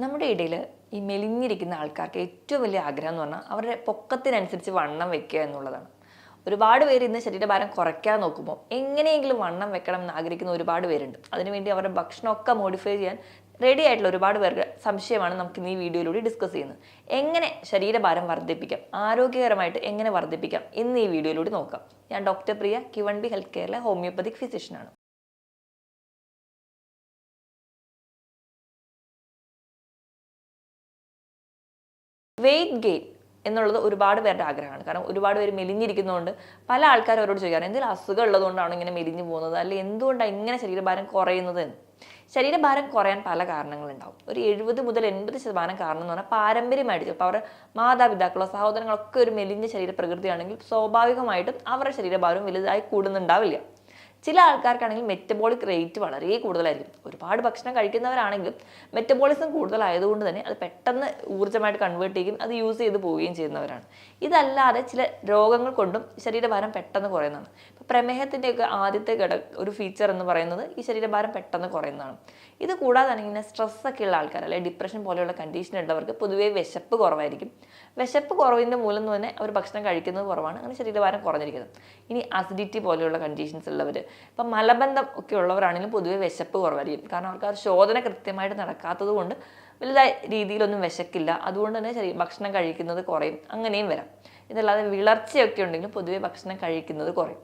നമ്മുടെ ഇടയിൽ ഈ മെലിഞ്ഞിരിക്കുന്ന ആൾക്കാർക്ക് ഏറ്റവും വലിയ ആഗ്രഹം എന്ന് പറഞ്ഞാൽ അവരുടെ പൊക്കത്തിനനുസരിച്ച് വണ്ണം വെക്കുക എന്നുള്ളതാണ്. ഒരുപാട് പേര് ഇന്ന് ശരീരഭാരം കുറയ്ക്കാൻ നോക്കുമ്പോൾ എങ്ങനെയെങ്കിലും വണ്ണം വെക്കണം എന്ന് ആഗ്രഹിക്കുന്ന ഒരുപാട് പേരുണ്ട്. അതിനുവേണ്ടി അവരുടെ ഭക്ഷണമൊക്കെ മോഡിഫൈ ചെയ്യാൻ റെഡി ആയിട്ടുള്ള ഒരുപാട് പേർക്ക് സംശയമാണ് നമുക്ക് ഇന്ന് ഈ വീഡിയോയിലൂടെ ഡിസ്കസ് ചെയ്യുന്നത്. എങ്ങനെ ശരീരഭാരം വർദ്ധിപ്പിക്കാം, ആരോഗ്യകരമായിട്ട് എങ്ങനെ വർദ്ധിപ്പിക്കാം എന്ന് ഈ വീഡിയോയിലൂടെ നോക്കാം. ഞാൻ ഡോക്ടർ പ്രിയ, Q1B ഹെൽത്ത് കെയറിലെ ഹോമിയോപ്പതിക് ഫിസിഷ്യനാണ്. വെയിറ്റ് ഗെയിൻ എന്നുള്ളത് ഒരുപാട് പേരുടെ ആഗ്രഹമാണ്. കാരണം ഒരുപാട് പേര് മെലിഞ്ഞിരിക്കുന്നതുകൊണ്ട് പല ആൾക്കാരും അവരോട് ചോദിക്കാറ് എന്തെങ്കിലും അസുഖം ഉള്ളതുകൊണ്ടാണ് ഇങ്ങനെ മെലിഞ്ഞു പോകുന്നത്, അല്ലെങ്കിൽ എന്തുകൊണ്ടാണ് ഇങ്ങനെ ശരീരഭാരം കുറയുന്നത് എന്ന്. ശരീരഭാരം കുറയാൻ പല കാരണങ്ങളുണ്ടാവും. ഒരു 70 മുതൽ 80% കാരണം എന്ന് പറഞ്ഞാൽ പാരമ്പര്യമായിട്ട് ചിലപ്പോൾ അവരുടെ മാതാപിതാക്കളോ സഹോദരങ്ങളൊക്കെ ഒരു മെലിഞ്ഞ ശരീരപ്രകൃതിയാണെങ്കിൽ സ്വാഭാവികമായിട്ടും അവരുടെ ശരീരഭാരം വലുതായി കൂടുന്നുണ്ടാവില്ല. ചില ആൾക്കാർക്കാണെങ്കിൽ മെറ്റബോളിക് റേറ്റ് വളരെ കൂടുതലായിരിക്കും. ഒരുപാട് ഭക്ഷണം കഴിക്കുന്നവരാണെങ്കിലും മെറ്റബോളിസം കൂടുതലായതുകൊണ്ട് തന്നെ അത് പെട്ടെന്ന് ഊർജ്ജമായിട്ട് കൺവേർട്ട് ചെയ്യും, അത് യൂസ് ചെയ്ത് പോവുകയും ചെയ്യുന്നവരാണ്. ഇതല്ലാതെ ചില രോഗങ്ങൾ കൊണ്ടും ശരീരഭാരം പെട്ടെന്ന് കുറയുന്നതാണ്. ഇപ്പോൾ പ്രമേഹത്തിൻ്റെയൊക്കെ ആദ്യത്തെ ഒരു ഫീച്ചർ എന്ന് പറയുന്നത് ഈ ശരീരഭാരം പെട്ടെന്ന് കുറയുന്നതാണ്. ഇത് കൂടാതെ തന്നെ ഇങ്ങനെ സ്ട്രെസ്സൊക്കെ ഉള്ള ആൾക്കാർ, അല്ലെങ്കിൽ ഡിപ്രഷൻ പോലെയുള്ള കണ്ടീഷൻ ഉള്ളവർക്ക് പൊതുവേ വിശപ്പ് കുറവായിരിക്കും. വിശപ്പ് കുറവിൻ്റെ മൂലം തന്നെ അവർ ഭക്ഷണം കഴിക്കുന്നത് കുറവാണ്, അങ്ങനെ ശരീരഭാരം കുറഞ്ഞിരിക്കുന്നത്. ഇനി അസിഡിറ്റി പോലെയുള്ള കണ്ടീഷൻസ് ഉള്ളവർ, ഇപ്പം മലബന്ധം ഒക്കെ ഉള്ളവരാണെങ്കിലും പൊതുവെ വിശപ്പ് കുറവായിരിക്കും. കാരണം അവർക്ക് ആ ശോധന കൃത്യമായിട്ട് നടക്കാത്തത് കൊണ്ട് വലുതായ രീതിയിലൊന്നും വിശക്കില്ല, അതുകൊണ്ട് തന്നെ ഭക്ഷണം കഴിക്കുന്നത് കുറയും, അങ്ങനെയും വരാം. ഇതല്ലാതെ വിളർച്ചയൊക്കെ ഉണ്ടെങ്കിലും പൊതുവെ ഭക്ഷണം കഴിക്കുന്നത് കുറയും.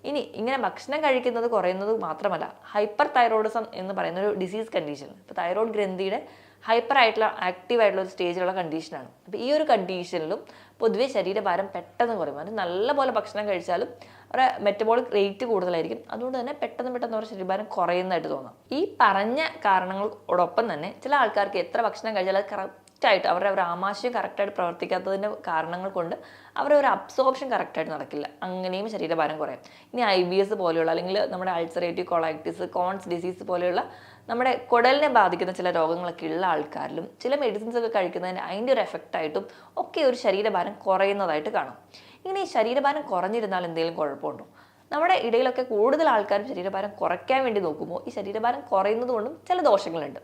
ഇനി ഇങ്ങനെ ഭക്ഷണം കഴിക്കുന്നത് കുറയുന്നത് മാത്രമല്ല, ഹൈപ്പർ തൈറോയിഡിസം എന്ന് പറയുന്ന ഒരു ഡിസീസ് കണ്ടീഷൻ, ഇപ്പോൾ തൈറോയ്ഡ് ഗ്രന്ഥിയുടെ ഹൈപ്പർ ആയിട്ടുള്ള ആക്റ്റീവ് ആയിട്ടുള്ള ഒരു സ്റ്റേജിലുള്ള കണ്ടീഷനാണ്. അപ്പോൾ ഈ ഒരു കണ്ടീഷനിലും പൊതുവെ ശരീരഭാരം പെട്ടെന്ന് കുറയും. അത് നല്ലപോലെ ഭക്ഷണം കഴിച്ചാലും അവരുടെ മെറ്റബോളിക് റേറ്റ് കൂടുതലായിരിക്കും, അതുകൊണ്ട് തന്നെ പെട്ടെന്ന് അവരുടെ ശരീരഭാരം കുറയുന്നതായിട്ട് തോന്നാം. ഈ പറഞ്ഞ കാരണങ്ങളോടൊപ്പം തന്നെ ചില ആൾക്കാർക്ക് എത്ര ഭക്ഷണം കഴിച്ചാലും അത് കറക്റ്റായിട്ട് അവരുടെ ആമാശയം കറക്റ്റായിട്ട് പ്രവർത്തിക്കാത്തതിൻ്റെ കാരണങ്ങൾ കൊണ്ട് അവരുടെ ഒരു അബ്സോർപ്ഷൻ കറക്റ്റായിട്ട് നടക്കില്ല, അങ്ങനെയും ശരീരഭാരം കുറയും. ഇനി IBS പോലെയുള്ള, അല്ലെങ്കിൽ നമ്മുടെ അൾസറേറ്റീവ് കൊളൈറ്റിസ്, കോൺസ് ഡിസീസ് പോലെയുള്ള നമ്മുടെ കുടലിനെ ബാധിക്കുന്ന ചില രോഗങ്ങളൊക്കെ ഉള്ള ആൾക്കാരിലും ചില മെഡിസിൻസ് ഒക്കെ കഴിക്കുന്നതിൻ്റെ അതിൻ്റെ ഒരു എഫക്റ്റായിട്ടും ഒക്കെ ഒരു ശരീരഭാരം കുറയുന്നതായിട്ട് കാണാം. ഇങ്ങനെ ഈ ശരീരഭാരം കുറഞ്ഞിരുന്നാൽ എന്തെങ്കിലും കുഴപ്പമുണ്ടോ? നമ്മുടെ ഇടയിലൊക്കെ കൂടുതൽ ആൾക്കാരും ശരീരഭാരം കുറയ്ക്കാൻ വേണ്ടി നോക്കുമ്പോൾ ഈ ശരീരഭാരം കുറയുന്നത് കൊണ്ടും ചില ദോഷങ്ങളുണ്ട്.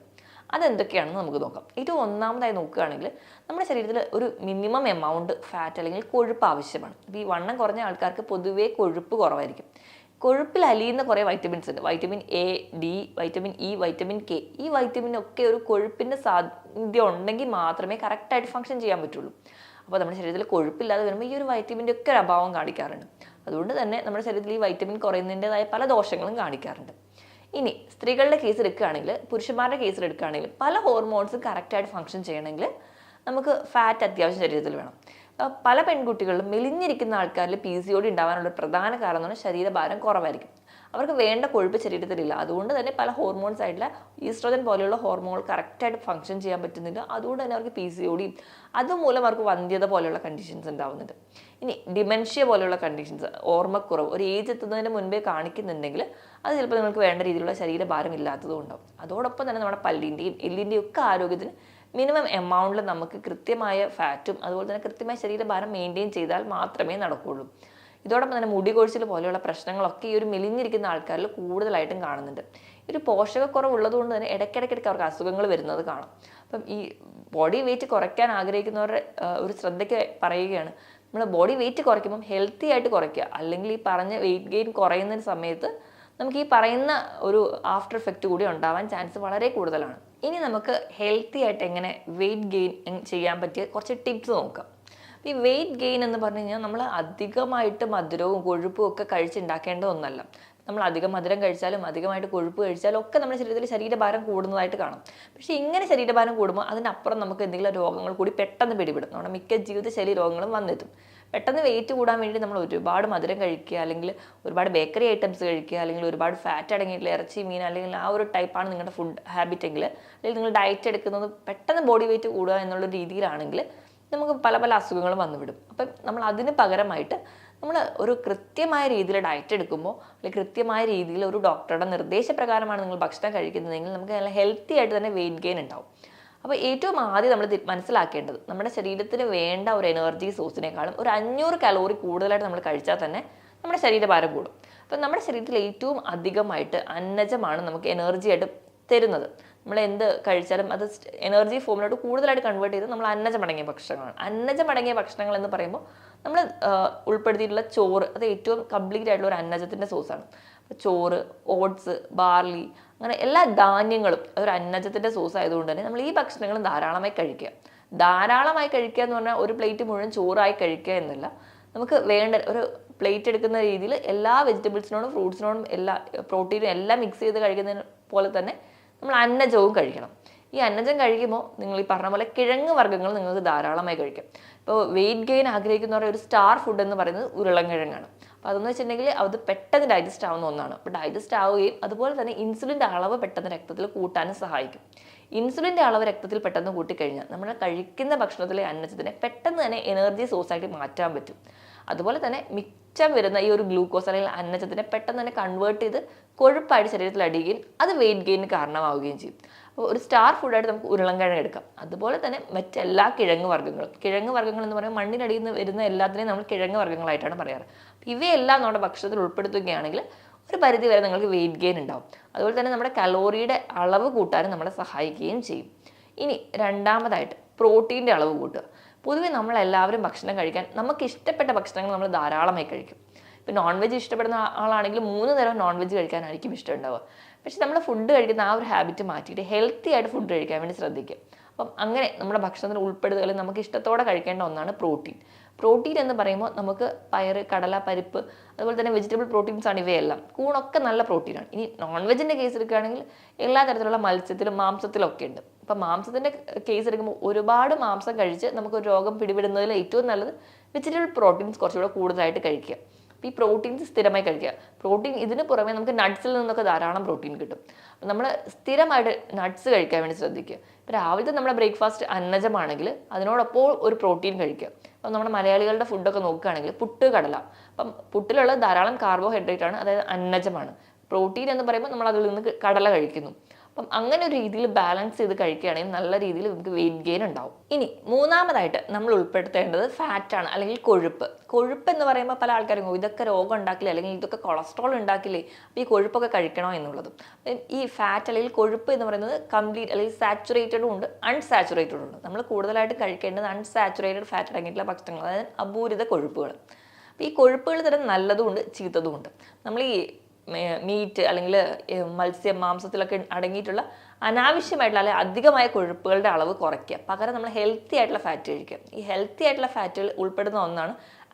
അതെന്തൊക്കെയാണെന്ന് നമുക്ക് നോക്കാം. ഏറ്റവും ഒന്നാമതായി നോക്കുകയാണെങ്കിൽ നമ്മുടെ ശരീരത്തിൽ ഒരു മിനിമം എമൗണ്ട് ഫാറ്റ് അല്ലെങ്കിൽ കൊഴുപ്പ് ആവശ്യമാണ്. ഇപ്പോൾ ഈ വണ്ണം കുറഞ്ഞ ആൾക്കാർക്ക് പൊതുവേ കൊഴുപ്പ് കുറവായിരിക്കും. കൊഴുപ്പിൽ അലിയുന്ന കുറേ വൈറ്റമിൻസ് ഉണ്ട്. Vitamin A, D, vitamin E, vitamin K. ഈ വൈറ്റമിനൊക്കെ ഒരു കൊഴുപ്പിൻ്റെ സാധ്യത ഉണ്ടെങ്കിൽ മാത്രമേ കറക്റ്റായിട്ട് ഫങ്ഷൻ ചെയ്യാൻ പറ്റുള്ളൂ. അപ്പോൾ നമ്മുടെ ശരീരത്തിൽ കൊഴുപ്പില്ലാതെ വരുമ്പോൾ ഈ ഒരു വൈറ്റമിൻ്റെ ഒക്കെ ഒരു അഭാവം കാണിക്കാറുണ്ട്. അതുകൊണ്ട് തന്നെ നമ്മുടെ ശരീരത്തിൽ ഈ വൈറ്റമിൻ കുറയുന്നതിൻ്റെതായ പല ദോഷങ്ങളും കാണിക്കാറുണ്ട്. ഇനി സ്ത്രീകളുടെ കേസ് എടുക്കുകയാണെങ്കിൽ, പുരുഷന്മാരുടെ കേസിൽ എടുക്കുകയാണെങ്കിൽ പല ഹോർമോൺസും കറക്റ്റായിട്ട് ഫങ്ഷൻ ചെയ്യണമെങ്കിൽ നമുക്ക് ഫാറ്റ് അത്യാവശ്യം ശരീരത്തിൽ വേണം. പല പെൺകുട്ടികളിലും മെലിഞ്ഞിരിക്കുന്ന ആൾക്കാരിൽ PCOD ഉണ്ടാകാനുള്ള പ്രധാന കാരണം എന്ന് പറഞ്ഞാൽ ശരീരഭാരം കുറവായിരിക്കും. അവർക്ക് വേണ്ട കൊഴുപ്പ് ശരീരത്തിലില്ല, അതുകൊണ്ട് തന്നെ പല ഹോർമോൺസ് ആയിട്ടുള്ള ഈസ്ട്രോജൻ പോലെയുള്ള ഹോർമോൺ കറക്റ്റായിട്ട് ഫങ്ഷൻ ചെയ്യാൻ പറ്റുന്നില്ല, അതുകൊണ്ട് തന്നെ അവർക്ക് PCOD, അതുമൂലം അവർക്ക് വന്ധ്യത പോലെയുള്ള കണ്ടീഷൻസ് ഉണ്ടാവുന്നുണ്ട്. ഇനി ഡിമെൻഷ്യ പോലെയുള്ള കണ്ടീഷൻസ്, ഓർമ്മക്കുറവ് ഒരു ഏജ് എത്തുന്നതിന് മുൻപേ കാണിക്കുന്നുണ്ടെങ്കിൽ അത് ചിലപ്പോൾ നിങ്ങൾക്ക് വേണ്ട രീതിയിലുള്ള ശരീരഭാരം ഇല്ലാത്തതും ഉണ്ടാവും. അതോടൊപ്പം തന്നെ നമ്മുടെ പല്ലിൻ്റെയും എല്ലിൻ്റെയും ഒക്കെ ആരോഗ്യത്തിന് മിനിമം എമൗണ്ടിൽ നമുക്ക് കൃത്യമായ ഫാറ്റും അതുപോലെ തന്നെ കൃത്യമായ ശരീരഭാരം മെയിൻറ്റെയിൻ ചെയ്താൽ മാത്രമേ നടക്കുകയുള്ളൂ. ഇതോടൊപ്പം തന്നെ മുടി കൊഴിച്ചിൽ പോലെയുള്ള പ്രശ്നങ്ങളൊക്കെ ഈ ഒരു മെലിഞ്ഞിരിക്കുന്ന ആൾക്കാരിൽ കൂടുതലായിട്ടും കാണുന്നുണ്ട്. ഒരു പോഷകക്കുറവ് ഉള്ളതുകൊണ്ട് തന്നെ ഇടയ്ക്കിടയ്ക്ക് അവർക്ക് അസുഖങ്ങൾ വരുന്നത് കാണാം. അപ്പം ഈ ബോഡി വെയിറ്റ് കുറയ്ക്കാൻ ആഗ്രഹിക്കുന്നവരുടെ ഒരു ശ്രദ്ധയ്ക്ക് പറയുകയാണ്, നമ്മൾ ബോഡി വെയിറ്റ് കുറയ്ക്കുമ്പം ഹെൽത്തി ആയിട്ട് കുറയ്ക്കുക, അല്ലെങ്കിൽ ഈ പറഞ്ഞ വെയിറ്റ് ഗെയിൻ കുറയുന്ന സമയത്ത് നമുക്ക് ഈ പറയുന്ന ഒരു ആഫ്റ്റർ എഫക്റ്റ് കൂടി ഉണ്ടാവാൻ ചാൻസ് വളരെ കൂടുതലാണ്. ഇനി നമുക്ക് ഹെൽത്തി ആയിട്ട് എങ്ങനെ വെയിറ്റ് ഗെയിൻ ചെയ്യാൻ പറ്റിയ കുറച്ച് ടിപ്സ് നോക്കാം. ഈ വെയിറ്റ് ഗെയിൻ എന്ന് പറഞ്ഞു കഴിഞ്ഞാൽ നമ്മൾ അധികമായിട്ട് മധുരവും കൊഴുപ്പും ഒക്കെ കഴിച്ചുണ്ടാക്കേണ്ട ഒന്നല്ല. നമ്മൾ അധികം മധുരം കഴിച്ചാലും അധികമായിട്ട് കൊഴുപ്പ് കഴിച്ചാലും ഒക്കെ നമ്മുടെ ശരീരത്തിൽ ശരീരഭാരം കൂടുന്നതായിട്ട് കാണും. പക്ഷേ ഇങ്ങനെ ശരീരഭാരം കൂടുമ്പോൾ അതിനപ്പുറം നമുക്ക് എന്തെങ്കിലും രോഗങ്ങൾ കൂടി പെട്ടെന്ന് പിടിപെടും. നമ്മുടെ മിക്ക ജീവിതശൈലി രോഗങ്ങളും വന്നെത്തും. പെട്ടെന്ന് വെയിറ്റ് കൂടാൻ വേണ്ടി നമ്മൾ ഒരുപാട് മധുരം കഴിക്കുക, അല്ലെങ്കിൽ ഒരുപാട് ബേക്കറി ഐറ്റംസ് കഴിക്കുക, അല്ലെങ്കിൽ ഒരുപാട് ഫാറ്റ് അടങ്ങിയിട്ടുള്ള ഇറച്ചി, മീൻ, അല്ലെങ്കിൽ ആ ഒരു ടൈപ്പാണ് നിങ്ങളുടെ ഫുഡ് ഹാബിറ്റ് എങ്കിൽ, അല്ലെങ്കിൽ നിങ്ങൾ ഡയറ്റ് എടുക്കുന്നത് പെട്ടെന്ന് ബോഡി വെയിറ്റ് കൂടുക എന്നുള്ള രീതിയിലാണെങ്കിൽ നമുക്ക് പല അസുഖങ്ങളും വന്നുവിടും. അപ്പം നമ്മൾ അതിന് പകരമായിട്ട് നമ്മൾ ഒരു കൃത്യമായ രീതിയിൽ ഡയറ്റ് എടുക്കുമ്പോൾ, അല്ലെങ്കിൽ കൃത്യമായ രീതിയിൽ ഒരു ഡോക്ടറുടെ നിർദ്ദേശപ്രകാരമാണ് നിങ്ങൾ ഭക്ഷണം കഴിക്കുന്നതെങ്കിൽ നമുക്ക് നല്ല ഹെൽത്തി ആയിട്ട് തന്നെ വെയിറ്റ് ഗെയിൻ ഉണ്ടാവും. അപ്പോൾ ഏറ്റവും ആദ്യം നമ്മൾ മനസ്സിലാക്കേണ്ടത്, നമ്മുടെ ശരീരത്തിന് വേണ്ട ഒരു എനർജി സോഴ്സിനേക്കാളും ഒരു 500 കലോറി കൂടുതലായിട്ട് നമ്മൾ കഴിച്ചാൽ തന്നെ നമ്മുടെ ശരീരഭാരം കൂടും. അപ്പം നമ്മുടെ ശരീരത്തിൽ ഏറ്റവും അധികമായിട്ട് അന്നജമാണ് നമുക്ക് എനർജി ആയിട്ട് തരുന്നത്. നമ്മൾ എന്ത് കഴിച്ചാലും അത് എനർജി ഫോമിലോട്ട് കൂടുതലായിട്ട് കൺവേർട്ട് ചെയ്ത് നമ്മൾ അന്നജമടങ്ങിയ ഭക്ഷണങ്ങളാണ്. അന്നജമടങ്ങിയ ഭക്ഷണങ്ങൾ എന്ന് പറയുമ്പോൾ നമ്മൾ ഉൾപ്പെടുത്തിയിട്ടുള്ള ചോറ് അത് ഏറ്റവും കംപ്ലീറ്റ് ആയിട്ടുള്ള ഒരു അന്നജത്തിൻ്റെ സോഴ്സാണ്. അപ്പോൾ ചോറ്, ഓട്സ്, ബാർലി, അങ്ങനെ എല്ലാ ധാന്യങ്ങളും ഒരു അന്നജത്തിൻ്റെ സോഴ്സ് ആയതുകൊണ്ട് തന്നെ നമ്മൾ ഈ ഭക്ഷണങ്ങൾ ധാരാളമായി കഴിക്കുക. ധാരാളമായി കഴിക്കുക എന്ന് പറഞ്ഞാൽ ഒരു പ്ലേറ്റ് മുഴുവൻ ചോറായി കഴിക്കുക എന്നല്ല. നമുക്ക് വേണ്ട ഒരു പ്ലേറ്റ് എടുക്കുന്ന രീതിയിൽ എല്ലാ വെജിറ്റബിൾസിനോടും ഫ്രൂട്ട്സിനോടും എല്ലാ പ്രോട്ടീനും എല്ലാം മിക്സ് ചെയ്ത് കഴിക്കുന്നതിന് പോലെ തന്നെ നമ്മൾ അന്നജവും കഴിക്കണം. ഈ അന്നജം കഴിക്കുമ്പോൾ നിങ്ങൾ ഈ പറഞ്ഞ പോലെ കിഴങ്ങ് വർഗ്ഗങ്ങൾ നിങ്ങൾക്ക് ധാരാളമായി കഴിക്കാം. ഇപ്പോൾ വെയിറ്റ് ഗെയിൻ ആഗ്രഹിക്കുന്നവരുടെ ഒരു സ്റ്റാർ ഫുഡ് എന്ന് പറയുന്നത് ഉരുളൻകിഴങ്ങാണ്. അപ്പോൾ അതെന്ന് വെച്ചിട്ടുണ്ടെങ്കിൽ അത് പെട്ടെന്ന് ഡൈജസ്റ്റ് ആവുന്ന ഒന്നാണ്. അപ്പോൾ ഡൈജസ്റ്റ് ആവുകയും അതുപോലെ തന്നെ ഇൻസുലിൻ്റെ അളവ് പെട്ടെന്ന് രക്തത്തിൽ കൂട്ടാനും സഹായിക്കും. ഇൻസുലിൻ്റെ അളവ് രക്തത്തിൽ പെട്ടെന്ന് കൂട്ടിക്കഴിഞ്ഞാൽ നമ്മൾ കഴിക്കുന്ന ഭക്ഷണത്തിലെ അന്നജത്തിനെ പെട്ടെന്ന് തന്നെ എനർജി സോഴ്സായിട്ട് മാറ്റാൻ പറ്റും. അതുപോലെ തന്നെ മിച്ചം വരുന്ന ഈ ഒരു ഗ്ലൂക്കോസ് അല്ലെങ്കിൽ അന്നജത്തിനെ പെട്ടെന്ന് തന്നെ കൺവേർട്ട് ചെയ്ത് കൊഴുപ്പായിട്ട് ശരീരത്തിൽ അടിയുകയും അത് വെയിറ്റ് ഗെയിനിന് കാരണമാവുകയും ചെയ്യും. അപ്പോൾ ഒരു സ്റ്റാർ ഫുഡായിട്ട് നമുക്ക് ഉരുളൻകിഴങ്ങ് എടുക്കാം. അതുപോലെ തന്നെ മറ്റെല്ലാ കിഴങ്ങ് വർഗ്ഗങ്ങൾ എന്ന് പറയുമ്പോൾ മണ്ണിനടിയിൽ നിന്ന് വരുന്ന എല്ലാത്തിനെയും നമ്മൾ കിഴങ്ങ് വർഗ്ഗങ്ങളായിട്ടാണ് പറയാറ്. ഇവയെല്ലാം നമ്മുടെ ഭക്ഷണത്തിൽ ഉൾപ്പെടുത്തുകയാണെങ്കിൽ ഒരു പരിധി വരെ നിങ്ങൾക്ക് വെയിറ്റ് ഗെയിൻ ഉണ്ടാവും. അതുപോലെ തന്നെ നമ്മുടെ കലോറിയുടെ അളവ് കൂട്ടാനും നമ്മളെ സഹായിക്കുകയും ചെയ്യും. ഇനി രണ്ടാമതായിട്ട് പ്രോട്ടീൻ്റെ അളവ് കൂട്ടുക. പൊതുവെ നമ്മളെല്ലാവരും ഭക്ഷണം കഴിക്കാൻ നമുക്ക് ഇഷ്ടപ്പെട്ട ഭക്ഷണങ്ങൾ നമ്മൾ ധാരാളമായി കഴിക്കും. ഇപ്പം നോൺ വെജ് ഇഷ്ടപ്പെടുന്ന ആളാണെങ്കിൽ 3 നേരം നോൺ വെജ് കഴിക്കാനായിരിക്കും ഇഷ്ടം ഉണ്ടാവുക. പക്ഷെ നമ്മൾ ഫുഡ് കഴിക്കുന്ന ആ ഒരു ഹാബിറ്റ് മാറ്റിയിട്ട് ഹെൽത്തി ആയിട്ട് ഫുഡ് കഴിക്കാൻ വേണ്ടി ശ്രദ്ധിക്കുക. അപ്പം അങ്ങനെ നമ്മുടെ ഭക്ഷണത്തിൽ ഉൾപ്പെടുത്തുക അല്ലെങ്കിൽ നമുക്ക് ഇഷ്ടത്തോടെ കഴിക്കേണ്ട ഒന്നാണ് പ്രോട്ടീൻ എന്ന് പറയുമ്പോൾ നമുക്ക് പയറ്, കടല, പരിപ്പ്, അതുപോലെ തന്നെ വെജിറ്റബിൾ പ്രോട്ടീൻസ് ആണ് ഇവയെല്ലാം. കൂണൊക്കെ നല്ല പ്രോട്ടീനാണ്. ഇനി നോൺ വെജിൻ്റെ കേസ് എടുക്കുകയാണെങ്കിൽ എല്ലാ തരത്തിലുള്ള മത്സ്യത്തിലും മാംസത്തിലും ഒക്കെ ഉണ്ട്. ഇപ്പം മാംസത്തിൻ്റെ കേസ് എടുക്കുമ്പോൾ ഒരുപാട് മാംസം കഴിച്ച് നമുക്കൊരു രോഗം പിടിപെടുന്നതിൽ ഏറ്റവും നല്ലത് വെജിറ്റബിൾ പ്രോട്ടീൻസ് കുറച്ചുകൂടെ കൂടുതലായിട്ട് കഴിക്കുക. അപ്പോൾ ഈ പ്രോട്ടീൻസ് സ്ഥിരമായി കഴിക്കുക. പ്രോട്ടീൻ ഇതിന് പുറമെ നമുക്ക് നട്ട്സിൽ നിന്നൊക്കെ ധാരാളം പ്രോട്ടീൻ കിട്ടും. അപ്പം നമ്മൾ സ്ഥിരമായിട്ട് നട്ട്സ് കഴിക്കാൻ വേണ്ടി ശ്രദ്ധിക്കുക. ഇപ്പോൾ രാവിലത്തെ നമ്മുടെ ബ്രേക്ക്ഫാസ്റ്റ് അന്നജമാണെങ്കിൽ അതിനോടൊപ്പം ഒരു പ്രോട്ടീൻ കഴിക്കുക. അപ്പം നമ്മുടെ മലയാളികളുടെ ഫുഡൊക്കെ നോക്കുകയാണെങ്കിൽ പുട്ട്, കടല. അപ്പം പുട്ടിലുള്ള ധാരാളം കാർബോഹൈഡ്രേറ്റ് ആണ്, അതായത് അന്നജമാണ്. പ്രോട്ടീൻ എന്ന് പറയുമ്പോൾ നമ്മൾ അതിൽ നിന്ന് കടല കഴിക്കുന്നു. അപ്പം അങ്ങനെ ഒരു രീതിയിൽ ബാലൻസ് ചെയ്ത് കഴിക്കുകയാണെങ്കിൽ നല്ല രീതിയിൽ നമുക്ക് വെയിറ്റ് ഗെയിൻ ഉണ്ടാവും. ഇനി മൂന്നാമതായിട്ട് നമ്മൾ ഉൾപ്പെടുത്തേണ്ടത് ഫാറ്റാണ്, അല്ലെങ്കിൽ കൊഴുപ്പ് എന്ന് പറയുമ്പോൾ പല ആൾക്കാരും ഇതൊക്കെ രോഗം ഉണ്ടാക്കില്ലേ, അല്ലെങ്കിൽ ഇതൊക്കെ കൊളസ്ട്രോൾ ഉണ്ടാക്കില്ലേ, അപ്പോൾ ഈ കൊഴുപ്പൊക്കെ കഴിക്കണോ എന്നുള്ളതും. ഈ ഫാറ്റ് അല്ലെങ്കിൽ കൊഴുപ്പ് എന്ന് പറയുന്നത് കംപ്ലീറ്റ് അല്ലെങ്കിൽ സാച്ചുറേറ്റഡും ഉണ്ട്, അൺസാച്ചുറേറ്റഡും ഉണ്ട്. നമ്മൾ കൂടുതലായിട്ട് കഴിക്കേണ്ടത് അൺസാച്ചുറേറ്റഡ് ഫാറ്റ് അടങ്ങിയിട്ടുള്ള ഭക്ഷണങ്ങൾ, അതായത് അപൂരിത കൊഴുപ്പുകൾ. അപ്പോൾ ഈ കൊഴുപ്പുകൾ തരം നല്ലതും ഉണ്ട് ചീത്തതും ഉണ്ട്. നമ്മൾ ഈ മീറ്റ് അല്ലെങ്കിൽ മത്സ്യം, മാംസത്തിലൊക്കെ അടങ്ങിയിട്ടുള്ള അനാവശ്യമായിട്ടുള്ള അല്ലെങ്കിൽ അധികമായ കൊഴുപ്പുകളുടെ അളവ് കുറയ്ക്കുക. പകരം നമ്മൾ ഹെൽത്തി ആയിട്ടുള്ള ഫാറ്റ് കഴിക്കുക. ഈ ഹെൽത്തി ആയിട്ടുള്ള ഫാറ്റുകൾ ഉൾപ്പെടുന്ന ഒന്നാണ്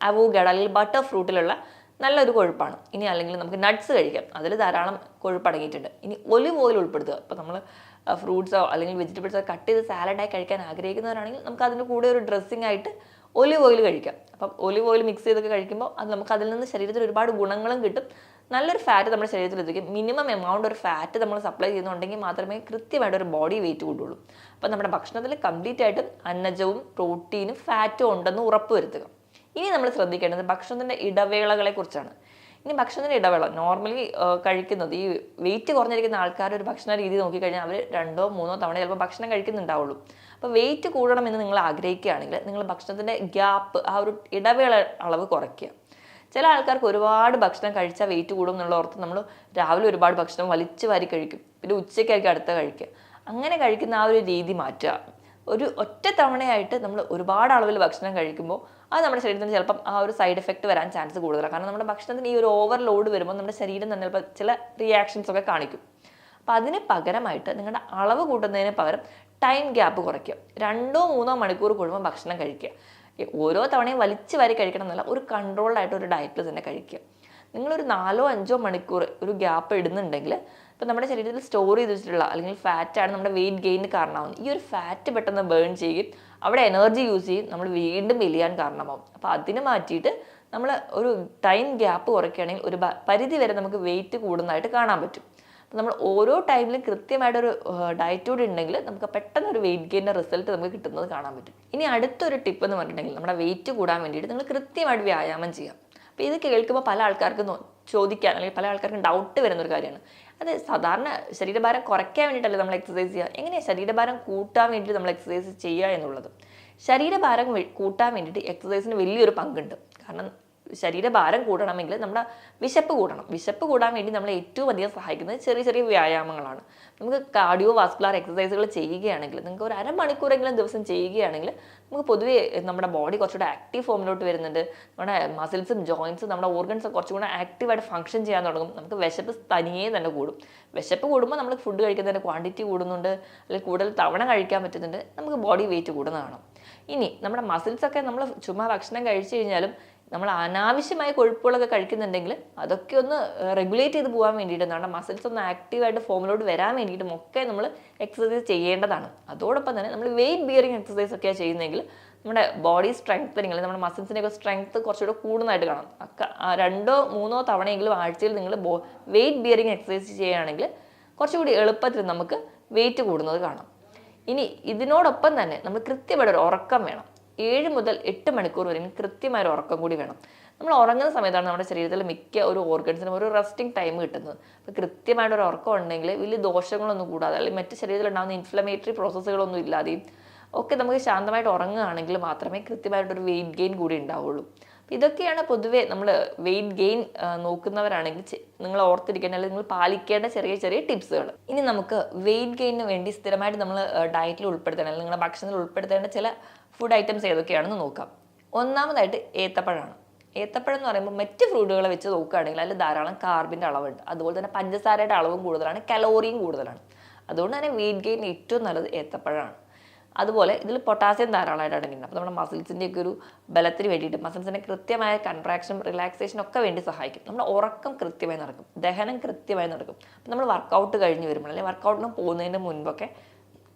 അവോക്കാഡോ അല്ലെങ്കിൽ ബട്ടർ ഫ്രൂട്ടിലുള്ള നല്ലൊരു കൊഴുപ്പാണ്. ഇനി അല്ലെങ്കിൽ നമുക്ക് നട്ട്സ് കഴിക്കാം, അതിൽ ധാരാളം കൊഴുപ്പ് അടങ്ങിയിട്ടുണ്ട്. ഇനി ഒലിവ് ഓയിൽ ഉൾപ്പെടുത്തുക. ഇപ്പോൾ നമ്മൾ ഫ്രൂട്ട്സോ അല്ലെങ്കിൽ വെജിറ്റബിൾസോ കട്ട് ചെയ്ത് സാലഡായി കഴിക്കാൻ ആഗ്രഹിക്കുന്നവരാണെങ്കിൽ നമുക്ക് അതിൻ്റെ കൂടെ ഒരു ഡ്രസ്സിംഗ് ആയിട്ട് ഒലിവ് ഓയിൽ കഴിക്കാം. അപ്പം ഒലിവ് ഓയിൽ മിക്സ് ചെയ്തൊക്കെ കഴിക്കുമ്പോൾ അത് നമുക്ക് അതിൽ നിന്ന് ശരീരത്തിൽ ഒരുപാട് ഗുണങ്ങളും കിട്ടും. നല്ലൊരു ഫാറ്റ് നമ്മുടെ ശരീരത്തിൽ എത്തിക്കും. മിനിമം എമൗണ്ട് ഒരു ഫാറ്റ് നമ്മൾ സപ്ലൈ ചെയ്യുന്നുണ്ടെങ്കിൽ മാത്രമേ കൃത്യമായിട്ട് ഒരു ബോഡി വെയിറ്റ് കൂടുള്ളൂ. അപ്പം നമ്മുടെ ഭക്ഷണത്തിൽ കംപ്ലീറ്റ് ആയിട്ടും അന്നജവും പ്രോട്ടീനും ഫാറ്റും ഉണ്ടെന്ന് ഉറപ്പ് വരുത്തുക. ഇനി നമ്മൾ ശ്രദ്ധിക്കേണ്ടത് ഭക്ഷണത്തിൻ്റെ ഇടവേളകളെ കുറിച്ചാണ്. ഇനി ഭക്ഷണത്തിൻ്റെ ഇടവേള നോർമലി കഴിക്കുന്നത് ഈ വെയിറ്റ് കുറഞ്ഞിരിക്കുന്ന ആൾക്കാർ ഒരു ഭക്ഷണ രീതി നോക്കിക്കഴിഞ്ഞാൽ അവർ 2-3 തവണ ചിലപ്പോൾ ഭക്ഷണം കഴിക്കുന്നുണ്ടാവുള്ളൂ. അപ്പോൾ വെയിറ്റ് കൂടണമെന്ന് നിങ്ങൾ ആഗ്രഹിക്കുകയാണെങ്കിൽ നിങ്ങൾ ഭക്ഷണത്തിൻ്റെ ഗ്യാപ്പ്, ആ ഒരു ഇടവേള അളവ് കുറയ്ക്കുക. ചില ആൾക്കാർക്ക് ഒരുപാട് ഭക്ഷണം കഴിച്ചാൽ വെയിറ്റ് കൂടും എന്നുള്ള ഓർത്ത് നമ്മൾ രാവിലെ ഒരുപാട് ഭക്ഷണം വലിച്ചു വാരി കഴിക്കും, പിന്നെ ഉച്ചയ്ക്കായിരിക്കും അടുത്ത കഴിക്കുക. അങ്ങനെ കഴിക്കുന്ന ആ ഒരു രീതി മാറ്റുക. ഒരു ഒറ്റ തവണയായിട്ട് നമ്മൾ ഒരുപാട് അളവിൽ ഭക്ഷണം കഴിക്കുമ്പോൾ അത് നമ്മുടെ ശരീരത്തിന് ചിലപ്പം ആ ഒരു സൈഡ് എഫക്റ്റ് വരാൻ ചാൻസ് കൂടുതലാണ്. കാരണം നമ്മുടെ ഭക്ഷണത്തിന് ഈ ഒരു ഓവർലോഡ് വരുമ്പോൾ നമ്മുടെ ശരീരം തന്നെ ചിലപ്പോൾ ചില റിയാക്ഷൻസ് ഒക്കെ കാണിക്കും. അപ്പോൾ അതിന് പകരമായിട്ട് നിങ്ങളുടെ അളവ് കൂട്ടുന്നതിന് പകരം ടൈം ഗ്യാപ്പ് കുറയ്ക്കുക. 2-3 മണിക്കൂർ കൂടുമ്പോൾ ഭക്ഷണം കഴിക്കുക. ഓരോ തവണയും വലിച്ചു വാരി കഴിക്കണം എന്നല്ല, ഒരു കൺട്രോൾഡായിട്ട് ഒരു ഡയറ്റിൽ തന്നെ കഴിക്കുക. നിങ്ങളൊരു 4-5 മണിക്കൂർ ഒരു ഗ്യാപ്പ് ഇടുന്നുണ്ടെങ്കിൽ ഇപ്പം നമ്മുടെ ശരീരത്തിൽ സ്റ്റോർ ചെയ്ത് വെച്ചിട്ടുള്ള അല്ലെങ്കിൽ ഫാറ്റാണ് നമ്മുടെ വെയിറ്റ് ഗെയിനിന് കാരണമാകുന്നത്. ഈ ഒരു ഫാറ്റ് പെട്ടെന്ന് ബേൺ ചെയ്യും, അവിടെ എനർജി യൂസ് ചെയ്യും, നമ്മൾ വീണ്ടും മെലിയാൻ കാരണമാകും. അപ്പോൾ അതിന് മാറ്റിയിട്ട് നമ്മൾ ഒരു ടൈം ഗ്യാപ്പ് കുറയ്ക്കുകയാണെങ്കിൽ ഒരു പരിധി വരെ നമുക്ക് വെയിറ്റ് കൂടുന്നതായിട്ട് കാണാൻ പറ്റും. അപ്പോൾ നമ്മൾ ഓരോ ടൈമിലും കൃത്യമായിട്ടൊരു ഡയറ്റ് കൂടി ഉണ്ടെങ്കിൽ നമുക്ക് പെട്ടെന്ന് ഒരു വെയിറ്റ് ഗെയിൻ്റെ റിസൾട്ട് നമുക്ക് കിട്ടുന്നത് കാണാൻ പറ്റും. ഇനി അടുത്തൊരു ടിപ്പ് എന്ന് പറഞ്ഞിട്ടുണ്ടെങ്കിൽ നമ്മുടെ വെയിറ്റ് കൂടാൻ വേണ്ടിയിട്ട് നിങ്ങൾ കൃത്യമായിട്ട് വ്യായാമം ചെയ്യാം. അപ്പോൾ ഇത് കേൾക്കുമ്പോൾ പല ആൾക്കാർക്കും ചോദിക്കാൻ അല്ലെങ്കിൽ പല ആൾക്കാർക്കും ഡൗട്ട് വരുന്നൊരു കാര്യമാണ്. അത് സാധാരണ ശരീരഭാരം കുറയ്ക്കാൻ വേണ്ടിയിട്ടല്ലേ നമ്മൾ എക്സസൈസ് ചെയ്യുക, എങ്ങനെയാണ് ശരീരഭാരം കൂട്ടാൻ വേണ്ടിയിട്ട് നമ്മൾ എക്സസൈസ് ചെയ്യുക എന്നുള്ളത്. ശരീരഭാരം കൂട്ടാൻ വേണ്ടിയിട്ട് എക്സസൈസിന് വലിയൊരു പങ്കുണ്ട്. കാരണം ശരീരഭാരം കൂടണമെങ്കിൽ നമ്മുടെ വിശപ്പ് കൂടണം. വിശപ്പ് കൂടാൻ വേണ്ടി നമ്മളെ ഏറ്റവും അധികം സഹായിക്കുന്നത് ചെറിയ ചെറിയ വ്യായാമങ്ങളാണ്. നമുക്ക് കാർഡിയോ വാസ്കുലർ എക്സസൈസുകൾ ചെയ്യുകയാണെങ്കിൽ, നിങ്ങൾക്ക് ഒരു അരമണിക്കൂറെങ്കിലും ദിവസം ചെയ്യുകയാണെങ്കിൽ നമുക്ക് പൊതുവേ നമ്മുടെ ബോഡി കുറച്ചുകൂടെ ആക്റ്റീവ് ഫോമിലോട്ട് വരുന്നുണ്ട്. നമ്മുടെ മസിൽസും ജോയിൻസും നമ്മുടെ ഓർഗൻസും കുറച്ചുകൂടെ ആക്റ്റീവായിട്ട് ഫംഗ്ഷൻ ചെയ്യാൻ തുടങ്ങും. നമുക്ക് വിശപ്പ് തനിയെ തന്നെ കൂടും. വിശപ്പ് കൂടുമ്പോൾ നമ്മൾ ഫുഡ് കഴിക്കുന്നതിൻ്റെ ക്വാണ്ടിറ്റി കൂടുന്നുണ്ട്, അല്ലെങ്കിൽ കൂടുതൽ തവണ കഴിക്കാൻ പറ്റുന്നുണ്ട്, നമുക്ക് ബോഡി വെയിറ്റ് കൂടുന്നതാണ്. ഇനി നമ്മുടെ മസിൽസൊക്കെ നമ്മൾ ചുമ്മാ ഭക്ഷണം കഴിച്ചു കഴിഞ്ഞാലും നമ്മൾ അനാവശ്യമായ കൊഴുപ്പുകളൊക്കെ കഴിക്കുന്നുണ്ടെങ്കിൽ അതൊക്കെ ഒന്ന് റെഗുലേറ്റ് ചെയ്ത് പോകാൻ വേണ്ടിയിട്ട്, നമ്മുടെ മസിൽസ് ഒന്ന് ആക്റ്റീവായിട്ട് ഫോമിലോട്ട് വരാൻ വേണ്ടിയിട്ടും ഒക്കെ നമ്മൾ എക്സസൈസ് ചെയ്യേണ്ടതാണ്. അതോടൊപ്പം തന്നെ നമ്മൾ വെയിറ്റ് ബിയറിങ് എക്സസൈസ് ഒക്കെയാണ് ചെയ്യുന്നതെങ്കിൽ നമ്മുടെ ബോഡി സ്ട്രെങ്തനിങ്, നമ്മുടെ മസിൽസിൻ്റെയൊക്കെ സ്ട്രെങ്ത് കുറച്ചുകൂടെ കൂടുന്നതായിട്ട് കാണാം. 2-3 തവണയെങ്കിലും ആഴ്ചയിൽ നിങ്ങൾ വെയിറ്റ് ബിയറിങ് എക്സസൈസ് ചെയ്യുകയാണെങ്കിൽ കുറച്ചുകൂടി എളുപ്പത്തിൽ നമുക്ക് വെയിറ്റ് കൂടുന്നത് കാണാം. ഇനി ഇതിനോടൊപ്പം തന്നെ നമ്മൾ കൃത്യമായിട്ട് ഒരു ഉറക്കം വേണം. 7 മുതൽ 8 മണിക്കൂർ വരെ കൃത്യമായ ഒരു ഉറക്കം കൂടി വേണം. നമ്മൾ ഉറങ്ങുന്ന സമയത്താണ് നമ്മുടെ ശരീരത്തിലെ മിക്ക ഒരു ഓർഗൻസിനും ഒരു റെസ്റ്റിംഗ് ടൈം കിട്ടുന്നത്. അപ്പോൾ കൃത്യമായിട്ട് ഒരു ഉറക്കം ഉണ്ടെങ്കിൽ വലിയ ദോഷങ്ങളൊന്നും കൂടാതെ, അല്ലെങ്കിൽ മറ്റ് ശരീരത്തിലുണ്ടാകുന്ന ഇൻഫ്ലമേറ്ററി പ്രോസസ്സുകളൊന്നും ഇല്ലാതെയും ഒക്കെ നമുക്ക് ശാന്തമായിട്ട് ഉറങ്ങുകയാണെങ്കിൽ മാത്രമേ കൃത്യമായിട്ടൊരു വെയിറ്റ് ഗെയിൻ കൂടി ഉണ്ടാവുള്ളൂ. അപ്പോൾ ഇതൊക്കെയാണ് പൊതുവേ നമ്മൾ വെയിറ്റ് ഗെയിൻ നോക്കുന്നവരാണെങ്കിൽ നിങ്ങൾ ഓർത്തിരിക്കേണ്ട, അല്ലെങ്കിൽ നിങ്ങൾ പാലിക്കേണ്ട ചെറിയ ചെറിയ ടിപ്സുകൾ. ഇനി നമുക്ക് വെയിറ്റ് ഗെയിനിന് വേണ്ടി സ്ഥിരമായിട്ട് നമ്മൾ ഡയറ്റിൽ ഉൾപ്പെടുത്തേണ്ട, അല്ലെങ്കിൽ നിങ്ങളുടെ ഭക്ഷണത്തിൽ ഉൾപ്പെടുത്തേണ്ട ചില ഫുഡ് ഐറ്റംസ് ഏതൊക്കെയാണെന്ന് നോക്കാം. ഒന്നാമതായിട്ട് ഏത്തപ്പഴമാണ്. ഏത്തപ്പഴം എന്ന് പറയുമ്പോൾ മറ്റ് ഫ്രൂട്ടുകളെ വെച്ച് നോക്കുകയാണെങ്കിൽ അതിൽ ധാരാളം കാർബിൻ്റെ അളവുണ്ട്. അതുപോലെ തന്നെ പഞ്ചസാരയുടെ അളവും കൂടുതലാണ്, കലോറിയും കൂടുതലാണ്. അതുകൊണ്ട് തന്നെ വെയിറ്റ് ഗെയിൻ ഏറ്റവും നല്ലത് ഏത്തപ്പഴമാണ്. അതുപോലെ ഇതിൽ പൊട്ടാസ്യം ധാരാളമായിട്ട് അടങ്ങിയിട്ടുണ്ട്. അപ്പോൾ നമ്മുടെ മസിൽസിൻ്റെയൊക്കെ ഒരു ബലത്തിന് വേണ്ടിയിട്ട്, മസിൽസിൻ്റെ കൃത്യമായ കൺട്രാക്ഷൻ റിലാക്സേഷൻ ഒക്കെ വേണ്ടി സഹായിക്കും. നമ്മുടെ ഉറക്കം കൃത്യമായി നടക്കും, ദഹനം കൃത്യമായി നടക്കും. അപ്പോൾ നമ്മൾ വർക്കൗട്ട് കഴിഞ്ഞ് വരുമ്പോൾ, അല്ലെങ്കിൽ വർക്കൗട്ടിന് പോകുന്നതിന് മുൻപൊക്കെ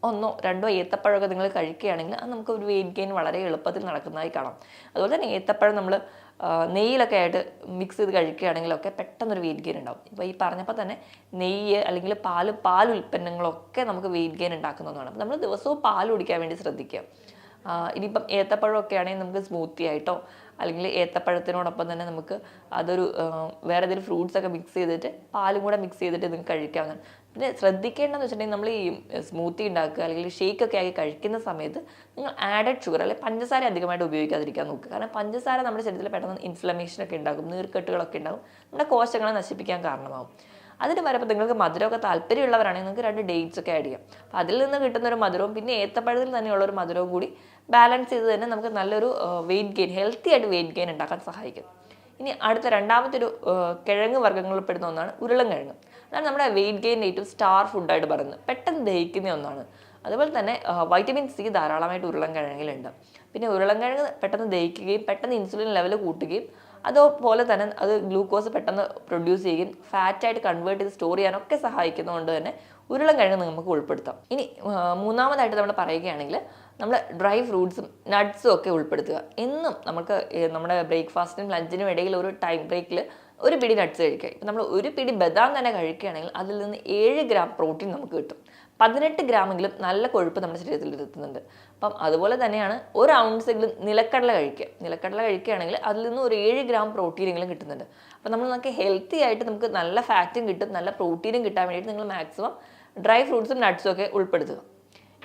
1-2 ഏത്തപ്പഴമൊക്കെ നിങ്ങൾ കഴിക്കുകയാണെങ്കിൽ അത് നമുക്ക് ഒരു വെയിറ്റ് ഗെയിൻ വളരെ എളുപ്പത്തിൽ നടക്കുന്നതായി കാണാം. അതുപോലെ തന്നെ ഏത്തപ്പഴം നമ്മൾ നെയ്യിലൊക്കെ ആയിട്ട് മിക്സ് ചെയ്ത് കഴിക്കുകയാണെങ്കിലൊക്കെ പെട്ടെന്നൊരു വെയിറ്റ് ഗെയിൻ ഉണ്ടാവും. ഇപ്പോൾ ഈ പറഞ്ഞപ്പോൾ തന്നെ നെയ്യ് അല്ലെങ്കിൽ പാൽ ഉൽപ്പന്നങ്ങളൊക്കെ നമുക്ക് വെയിറ്റ് ഗെയിൻ ഉണ്ടാക്കുന്നതാണ്. അപ്പോൾ നമ്മൾ ദിവസവും പാൽ കുടിക്കാൻ വേണ്ടി ശ്രദ്ധിക്കുക. ഇനിയിപ്പം ഏത്തപ്പഴമൊക്കെ ആണെങ്കിൽ നമുക്ക് സ്മൂത്തി ആയിട്ടോ, അല്ലെങ്കിൽ ഏത്തപ്പഴത്തിനോടൊപ്പം തന്നെ നമുക്ക് അതൊരു വേറെ ഏതെങ്കിലും ഫ്രൂട്ട്സൊക്കെ മിക്സ് ചെയ്തിട്ട് പാലും കൂടെ മിക്സ് ചെയ്തിട്ട് നിങ്ങൾക്ക് കഴിക്കാവുന്നതാണ്. പിന്നെ ശ്രദ്ധിക്കേണ്ടതെന്ന് വെച്ചിട്ടുണ്ടെങ്കിൽ നമ്മൾ ഈ സ്മൂത്തി ഉണ്ടാക്കുക അല്ലെങ്കിൽ ഷേക്കൊക്കെ ആക്കി കഴിക്കുന്ന സമയത്ത് നിങ്ങൾ ആഡഡ് ഷുഗർ അല്ലെങ്കിൽ പഞ്ചസാര അധികമായിട്ട് ഉപയോഗിക്കാതിരിക്കാൻ നോക്കുക. കാരണം പഞ്ചസാര നമ്മുടെ ശരീരത്തിൽ പെട്ടെന്ന് ഇൻഫ്ലമേഷനൊക്കെ ഉണ്ടാകും, നീർക്കെട്ടുകളൊക്കെ ഉണ്ടാകും, നമ്മുടെ കോശങ്ങളെ നശിപ്പിക്കാൻ കാരണമാകും. അതിന് പകരം നിങ്ങൾക്ക് മധുരമൊക്കെ താല്പര്യമുള്ളവരാണെങ്കിൽ നിങ്ങൾക്ക് 2 ഡേറ്റ്സ് ഒക്കെ ആഡ് ചെയ്യാം. അപ്പോൾ അതിൽ നിന്ന് കിട്ടുന്ന ഒരു മധുരവും പിന്നെ ഏത്തപ്പഴത്തിൽ തന്നെയുള്ള ഒരു മധുരവും കൂടി ബാലൻസ് ചെയ്ത് തന്നെ നമുക്ക് നല്ലൊരു വെയിറ്റ് ഗെയിൻ, ഹെൽത്തി ആയിട്ട് വെയിറ്റ് ഗെയിൻ ഉണ്ടാക്കാൻ സഹായിക്കും. ഇനി അടുത്ത രണ്ടാമത്തെ ഒരു കിഴങ്ങ് വർഗ്ഗങ്ങളിൽ പെടുന്ന ഒന്നാണ് ഉരുളൻകിഴങ്ങ്. അതാണ് നമ്മുടെ വെയിറ്റ് ഗെയിൻ ഏറ്റവും സ്റ്റാർ ഫുഡായിട്ട് പറയുന്നത്. പെട്ടെന്ന് ദഹിക്കുന്ന ഒന്നാണ്. അതുപോലെ തന്നെ വൈറ്റമിൻ സി ധാരാളമായിട്ട് ഉരുളൻകിഴങ്ങിലുണ്ട്. പിന്നെ ഉരുളൻകിഴങ്ങ് പെട്ടെന്ന് ദഹിക്കുകയും പെട്ടെന്ന് ഇൻസുലിൻ ലെവൽ കൂട്ടുകയും അതുപോലെ തന്നെ അത് ഗ്ലൂക്കോസ് പെട്ടെന്ന് പ്രൊഡ്യൂസ് ചെയ്യുകയും ഫാറ്റായിട്ട് കൺവേർട്ട് ചെയ്ത് സ്റ്റോർ ചെയ്യാനൊക്കെ സഹായിക്കുന്നതുകൊണ്ട് തന്നെ ഉരുളൻകിഴങ്ങ് നമുക്ക് ഉൾപ്പെടുത്താം. ഇനി മൂന്നാമതായിട്ട് നമ്മൾ പറയുകയാണെങ്കിൽ നമ്മൾ ഡ്രൈ ഫ്രൂട്ട്സും നട്ട്സും ഒക്കെ ഉൾപ്പെടുത്തുക. എന്നും നമുക്ക് നമ്മുടെ ബ്രേക്ക്ഫാസ്റ്റിനും ലഞ്ചിനും ഇടയിൽ ഒരു ടൈം ബ്രേക്കിൽ ഒരു പിടി നട്ട്സ് കഴിക്കുക. ഇപ്പം നമ്മൾ ഒരു പിടി ബദാം തന്നെ കഴിക്കുകയാണെങ്കിൽ അതിൽ നിന്ന് 7 ഗ്രാം പ്രോട്ടീൻ നമുക്ക് കിട്ടും. 18 ഗ്രാമെങ്കിലും നല്ല കൊഴുപ്പ് നമ്മുടെ ശരീരത്തിൽ എത്തുന്നുണ്ട്. അപ്പം അതുപോലെ തന്നെയാണ് 1 ഔൺസെങ്കിലും നിലക്കടല കഴിക്കുക. നിലക്കടല കഴിക്കുകയാണെങ്കിൽ അതിൽ നിന്ന് ഒരു 7 ഗ്രാം പ്രോട്ടീനെങ്കിലും കിട്ടുന്നുണ്ട്. അപ്പം നമുക്ക് ഹെൽത്തി ആയിട്ട് നമുക്ക് നല്ല ഫാറ്റും കിട്ടും, നല്ല പ്രോട്ടീനും കിട്ടാൻ വേണ്ടിയിട്ട് നിങ്ങൾ മാക്സിമം ഡ്രൈ ഫ്രൂട്ട്സും നട്ട്സും ഒക്കെ ഉൾപ്പെടുത്തുക.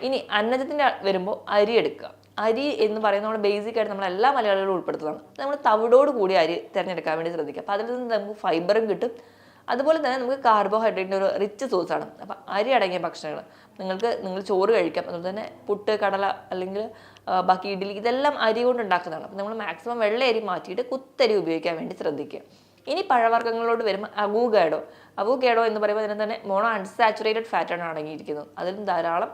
ഇനി അന്നജത്തിൻ്റെ വരുമ്പോൾ അരി എടുക്കുക. അരി എന്ന് പറയുന്നത് നമ്മൾ ബേസിക് ആയിട്ട് നമ്മൾ എല്ലാ മലയാളികളും ഉൾപ്പെടുത്തുന്നതാണ്. നമ്മൾ തവിടോട് കൂടി അരി തിരഞ്ഞെടുക്കാൻ വേണ്ടി ശ്രദ്ധിക്കുക. അപ്പോൾ അതിൽ നിന്ന് നമുക്ക് ഫൈബറും കിട്ടും, അതുപോലെ തന്നെ നമുക്ക് കാർബോഹൈഡ്രേറ്റിൻ്റെ ഒരു റിച്ച് സോഴ്സാണ്. അപ്പം അരി അടങ്ങിയ ഭക്ഷണങ്ങൾ നിങ്ങൾ ചോറ് കഴിക്കാം. അതുപോലെ തന്നെ പുട്ട്, കടല അല്ലെങ്കിൽ ബാക്കി ഇഡ്ഡലി ഇതെല്ലാം അരി കൊണ്ട് ഉണ്ടാക്കുന്നതാണ്. അപ്പം നമ്മൾ മാക്സിമം വെള്ള അരി മാറ്റിയിട്ട് കുത്തരി ഉപയോഗിക്കാൻ വേണ്ടി ശ്രദ്ധിക്കുക. ഇനി പഴവർഗ്ഗങ്ങളോട് വരുമ്പോൾ അവോക്കാഡോ എന്ന് പറയുമ്പോൾ അതിന് തന്നെ മോണോ അൺസാച്ചുറേറ്റഡ് ഫാറ്റാണ് അടങ്ങിയിരിക്കുന്നത്. അതിലും ധാരാളം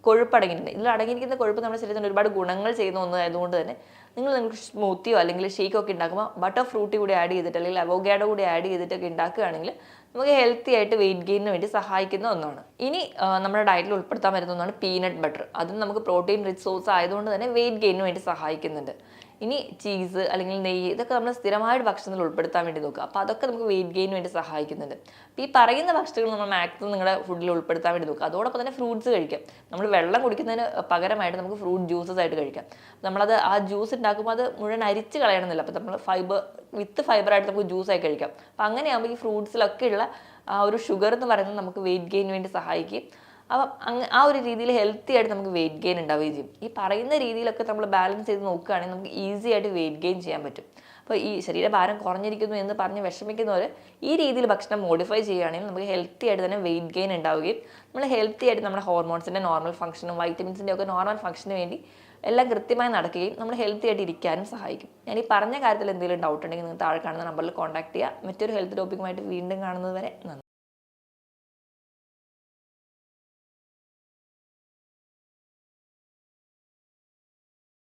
കൊഴുപ്പ് അടങ്ങിയിട്ടുണ്ട്. ഇതിൽ അടങ്ങിയിരിക്കുന്ന കൊഴുപ്പ് നമ്മുടെ ശരീരത്തിന് ഒരുപാട് ഗുണങ്ങൾ ചെയ്യുന്ന ഒന്നായതുകൊണ്ട് തന്നെ നിങ്ങൾക്ക് സ്മൂത്തിയോ അല്ലെങ്കിൽ ഷേക്കോ ഒക്കെ ഉണ്ടാക്കുമ്പോൾ ബട്ടർ ഫ്രൂട്ടി കൂടി ആഡ് ചെയ്തിട്ട് അല്ലെങ്കിൽ അവോക്കാഡോ കൂടി ആഡ് ചെയ്തിട്ടൊക്കെ ഉണ്ടാക്കുകയാണെങ്കിൽ നമുക്ക് ഹെൽത്തി ആയിട്ട് വെയിറ്റ് ഗെയിനിന് വേണ്ടി സഹായിക്കുന്ന ഒന്നാണ്. ഇനി നമ്മുടെ ഡയറ്റിൽ ഉൾപ്പെടുത്താൻ പറ്റുന്ന ഒന്നാണ് പീനട്ട് ബട്ടർ. അതും നമുക്ക് പ്രോട്ടീൻ റിച്ച് സോഴ്സ് ആയതുകൊണ്ട് തന്നെ വെയിറ്റ് ഗെയിനിന് വേണ്ടി സഹായിക്കുന്നുണ്ട്. ഇനി ചീസ് അല്ലെങ്കിൽ നെയ്യ് ഇതൊക്കെ നമ്മൾ സ്ഥിരമായിട്ട് ഭക്ഷണത്തിൽ ഉൾപ്പെടുത്താൻ വേണ്ടി നോക്കുക. അപ്പോൾ അതൊക്കെ നമുക്ക് വെയിറ്റ് ഗെയിന് വേണ്ടി സഹായിക്കുന്നുണ്ട്. അപ്പോൾ ഈ പറയുന്ന ഭക്ഷണങ്ങൾ നമ്മൾ മാക്സിമം നിങ്ങളുടെ ഫുഡിൽ ഉൾപ്പെടുത്താൻ വേണ്ടി നോക്കുക. അതോടൊപ്പം തന്നെ ഫ്രൂട്ട്സ് കഴിക്കാം. നമ്മൾ വെള്ളം കുടിക്കുന്നതിന് പകരമായിട്ട് നമുക്ക് ഫ്രൂട്ട് ജ്യൂസസ് ആയിട്ട് കഴിക്കാം. നമ്മളത് ആ ജ്യൂസ് ഉണ്ടാക്കുമ്പോൾ അത് മുഴുവൻ അരിച്ച് കളയണമെന്നില്ല. അപ്പോൾ നമ്മൾ ഫൈബറായിട്ട് നമുക്ക് ജ്യൂസായി കഴിക്കാം. അപ്പോൾ അങ്ങനെയാകുമ്പോൾ ഈ ഫ്രൂട്ട്സിലൊക്കെ ഉള്ള ആ ഒരു ഷുഗർ എന്ന് പറയുന്നത് നമുക്ക് വെയിറ്റ് ഗെയിന് വേണ്ടി സഹായിക്കും. അപ്പം ആ ഒരു രീതിയിൽ ഹെൽത്തി ആയിട്ട് നമുക്ക് വെയിറ്റ് ഗെയിൻ ഉണ്ടാവുകയും ചെയ്യും. ഈ പറയുന്ന രീതിയിലൊക്കെ നമ്മൾ ബാലൻസ് ചെയ്ത് നോക്കുകയാണെങ്കിൽ നമുക്ക് ഈസി ആയിട്ട് വെയിറ്റ് ഗെയിൻ ചെയ്യാൻ പറ്റും. അപ്പോൾ ഈ ശരീരഭാരം കുറഞ്ഞിരിക്കുന്നു എന്ന് പറഞ്ഞ് വിഷമിക്കുന്നവർ ഈ രീതിയിൽ ഭക്ഷണം മോഡിഫൈ ചെയ്യുകയാണെങ്കിൽ നമുക്ക് ഹെൽത്തി ആയിട്ട് തന്നെ വെയിറ്റ് ഗെയിൻ ഉണ്ടാവുകയും നമ്മൾ ഹെൽത്തി ആയിട്ട് നമ്മുടെ ഹോർമോൺസിൻ്റെ നോർമൽ ഫംഗ്ഷനും വൈറ്റമിൻസിൻ്റെ ഒക്കെ നോർമൽ ഫംഗ്ഷന് വേണ്ടി എല്ലാം കൃത്യമായി നടക്കുകയും നമ്മൾ ഹെൽത്തി ആയിട്ട് ഇരിക്കാനും സഹായിക്കും. ഞാൻ ഈ പറഞ്ഞ കാര്യത്തിൽ എന്തെങ്കിലും ഡൗട്ട് ഉണ്ടെങ്കിൽ നിങ്ങൾ താഴെ കാണുന്ന നമ്പറിൽ കോൺടാക്ട് ചെയ്യുക. മറ്റൊരു ഹെൽത്ത് ടോപ്പിക്കുമായിട്ട് വീണ്ടും കാണുന്നത് വരെ നന്ദി.